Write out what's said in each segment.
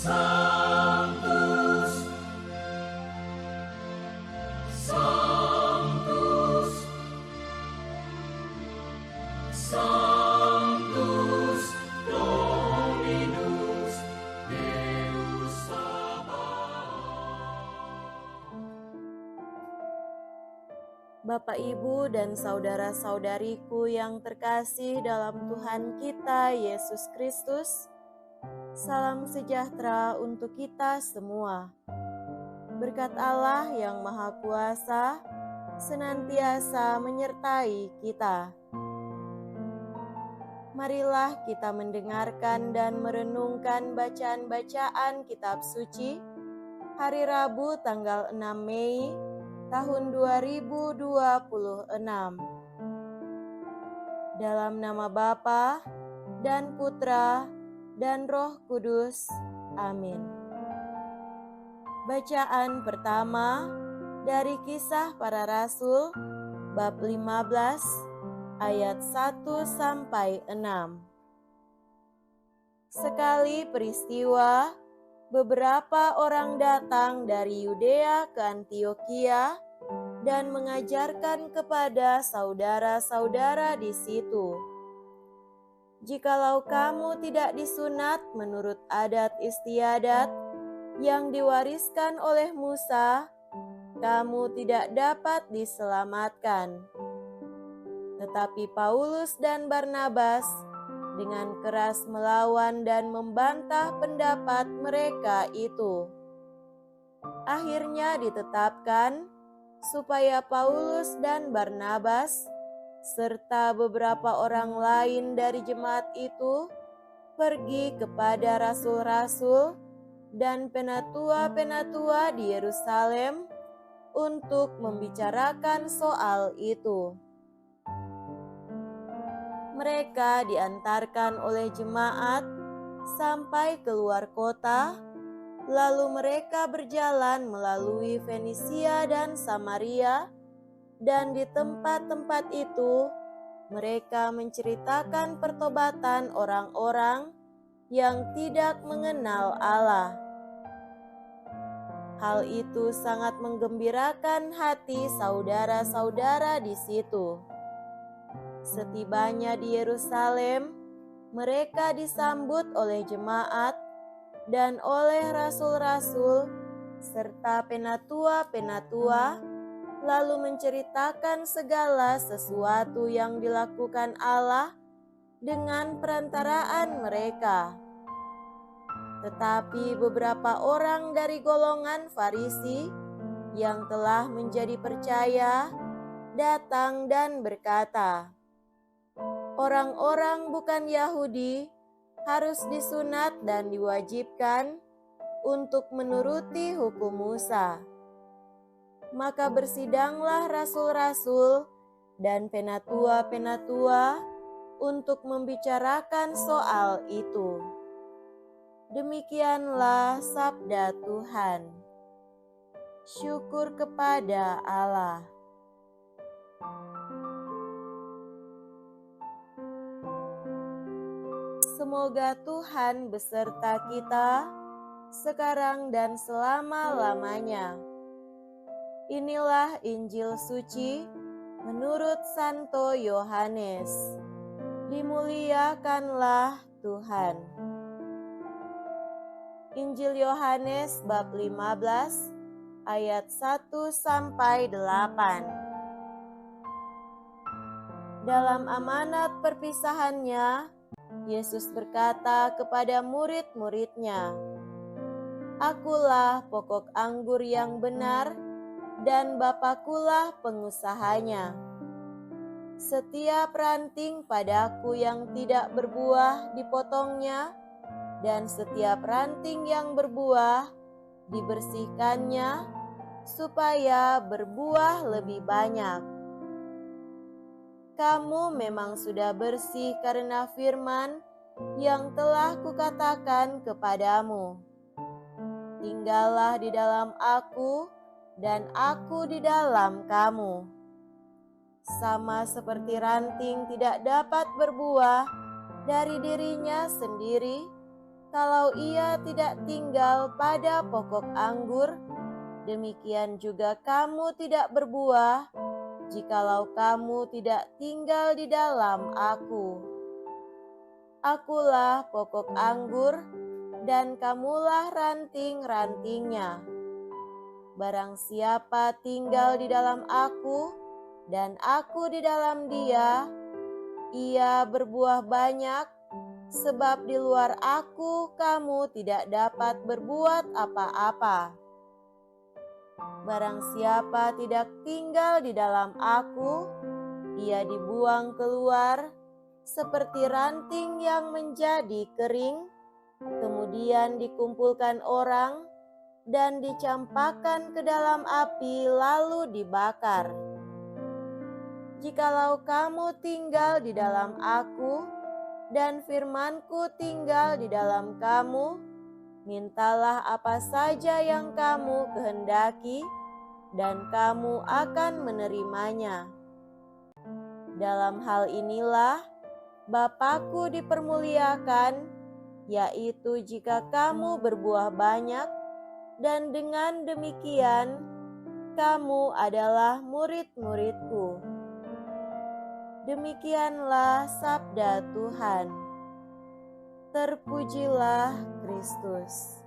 Sanctus, Sanctus, Sanctus Dominus Deus Sabaoth. Bapak, Ibu, dan saudara-saudariku yang terkasih dalam Tuhan kita Yesus Kristus, salam sejahtera untuk kita semua. Berkat Allah yang Maha Kuasa senantiasa menyertai kita. Marilah kita mendengarkan dan merenungkan bacaan-bacaan kitab suci hari Rabu tanggal 6 Mei tahun 2026. Dalam nama Bapa dan Putra dan Roh Kudus. Amin. Bacaan pertama dari Kisah Para Rasul bab 15 ayat 1 sampai 6. Sekali peristiwa, beberapa orang datang dari Yudea ke Antiokhia dan mengajarkan kepada saudara-saudara di situ, "Jikalau kamu tidak disunat menurut adat istiadat yang diwariskan oleh Musa, kamu tidak dapat diselamatkan." Tetapi Paulus dan Barnabas dengan keras melawan dan membantah pendapat mereka itu. Akhirnya ditetapkan supaya Paulus dan Barnabas serta beberapa orang lain dari jemaat itu pergi kepada rasul-rasul dan penatua-penatua di Yerusalem untuk membicarakan soal itu. Mereka diantarkan oleh jemaat sampai keluar kota, lalu mereka berjalan melalui Fenisia dan Samaria, dan di tempat-tempat itu mereka menceritakan pertobatan orang-orang yang tidak mengenal Allah. Hal itu sangat menggembirakan hati saudara-saudara di situ. Setibanya di Yerusalem, mereka disambut oleh jemaat dan oleh rasul-rasul serta penatua-penatua, lalu menceritakan segala sesuatu yang dilakukan Allah dengan perantaraan mereka. Tetapi beberapa orang dari golongan Farisi yang telah menjadi percaya datang dan berkata, "Orang-orang bukan Yahudi harus disunat dan diwajibkan untuk menuruti hukum Musa." Maka bersidanglah rasul-rasul dan penatua-penatua untuk membicarakan soal itu. Demikianlah sabda Tuhan. Syukur kepada Allah. Semoga Tuhan beserta kita sekarang dan selama-lamanya. Inilah Injil suci menurut Santo Yohanes. Dimuliakanlah Tuhan. Injil Yohanes bab 15 ayat 1 sampai 8. Dalam amanat perpisahannya, Yesus berkata kepada murid-muridnya, "Akulah pokok anggur yang benar, dan Bapakulah pengusahanya. Setiap ranting padaku yang tidak berbuah dipotongnya, dan setiap ranting yang berbuah dibersihkannya, supaya berbuah lebih banyak. Kamu memang sudah bersih karena firman yang telah kukatakan kepadamu. Tinggallah di dalam aku, dan aku di dalam kamu. Sama seperti ranting tidak dapat berbuah dari dirinya sendiri Kalau ia tidak tinggal pada pokok anggur, demikian juga kamu tidak berbuah, jikalau kamu tidak tinggal di dalam Aku. Akulah pokok anggur, dan kamulah ranting-rantingnya. Barang siapa tinggal di dalam Aku, dan Aku di dalam dia, ia berbuah banyak, sebab di luar Aku kamu tidak dapat berbuat apa-apa. Barang siapa tidak tinggal di dalam Aku, ia dibuang keluar seperti ranting yang menjadi kering, kemudian dikumpulkan orang dan dicampakkan ke dalam api lalu dibakar. Jikalau kamu tinggal di dalam Aku, dan firman-Ku tinggal di dalam kamu, mintalah apa saja yang kamu kehendaki, dan kamu akan menerimanya. Dalam hal inilah Bapa-Ku dipermuliakan, yaitu jika kamu berbuah banyak, dan dengan demikian kamu adalah murid-murid-Ku. Demikianlah sabda Tuhan. Terpujilah Kristus.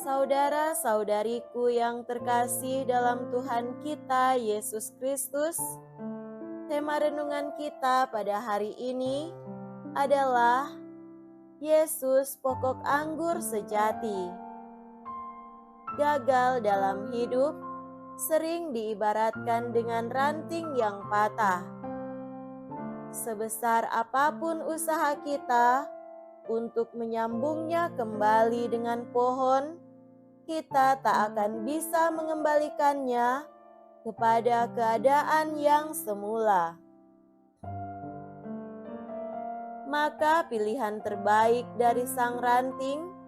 Saudara-saudariku yang terkasih dalam Tuhan kita Yesus Kristus, tema renungan kita pada hari ini adalah Yesus pokok anggur sejati. Gagal dalam hidup sering diibaratkan dengan ranting yang patah. Sebesar apapun usaha kita untuk menyambungnya kembali dengan pohon, kita tak akan bisa mengembalikannya kepada keadaan yang semula. Maka pilihan terbaik dari sang ranting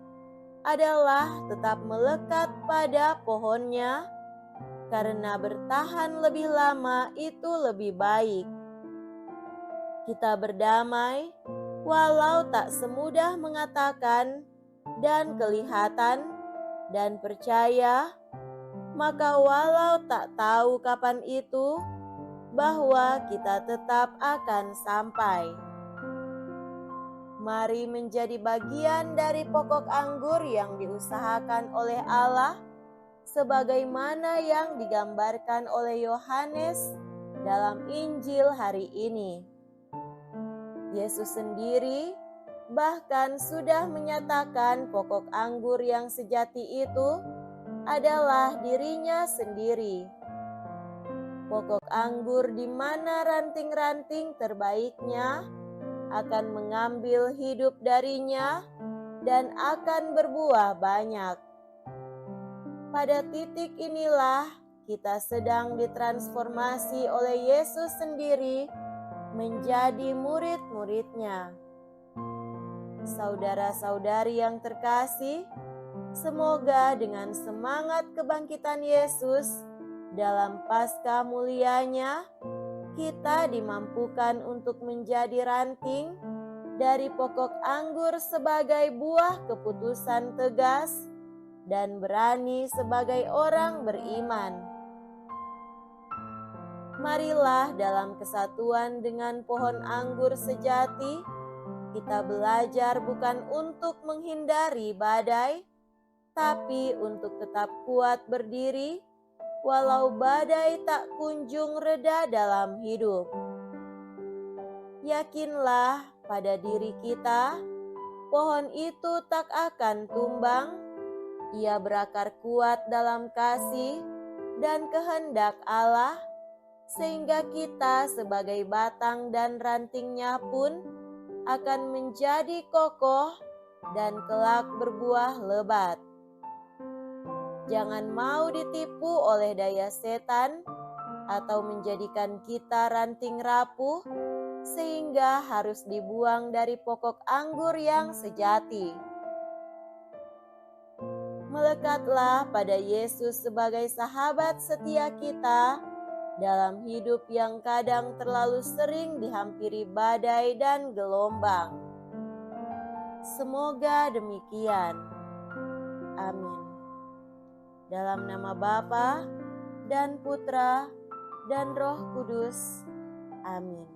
adalah tetap melekat pada pohonnya, karena bertahan lebih lama itu lebih baik. Kita berdamai walau tak semudah mengatakan dan kelihatan dan percaya, maka walau tak tahu kapan itu, bahwa kita tetap akan sampai. Mari menjadi bagian dari pokok anggur yang diusahakan oleh Allah, sebagaimana yang digambarkan oleh Yohanes dalam Injil hari ini. Yesus sendiri bahkan sudah menyatakan pokok anggur yang sejati itu adalah dirinya sendiri. Pokok anggur di mana ranting-ranting terbaiknya akan mengambil hidup darinya dan akan berbuah banyak. Pada titik inilah kita sedang ditransformasi oleh Yesus sendiri menjadi murid-murid-Nya. Saudara-saudari yang terkasih, semoga dengan semangat kebangkitan Yesus dalam Paskah mulianya, kita dimampukan untuk menjadi ranting dari pokok anggur sebagai buah keputusan tegas dan berani sebagai orang beriman. Marilah dalam kesatuan dengan pohon anggur sejati, kita belajar bukan untuk menghindari badai, tapi untuk tetap kuat berdiri walau badai tak kunjung reda dalam hidup. Yakinlah pada diri kita, pohon itu tak akan tumbang. Ia berakar kuat dalam kasih dan kehendak Allah, sehingga kita sebagai batang dan rantingnya pun akan menjadi kokoh dan kelak berbuah lebat. Jangan mau ditipu oleh daya setan atau menjadikan kita ranting rapuh sehingga harus dibuang dari pokok anggur yang sejati. Melekatlah pada Yesus sebagai sahabat setia kita dalam hidup yang kadang terlalu sering dihampiri badai dan gelombang. Semoga demikian. Amin. Dalam nama Bapa dan Putra dan Roh Kudus. Amin.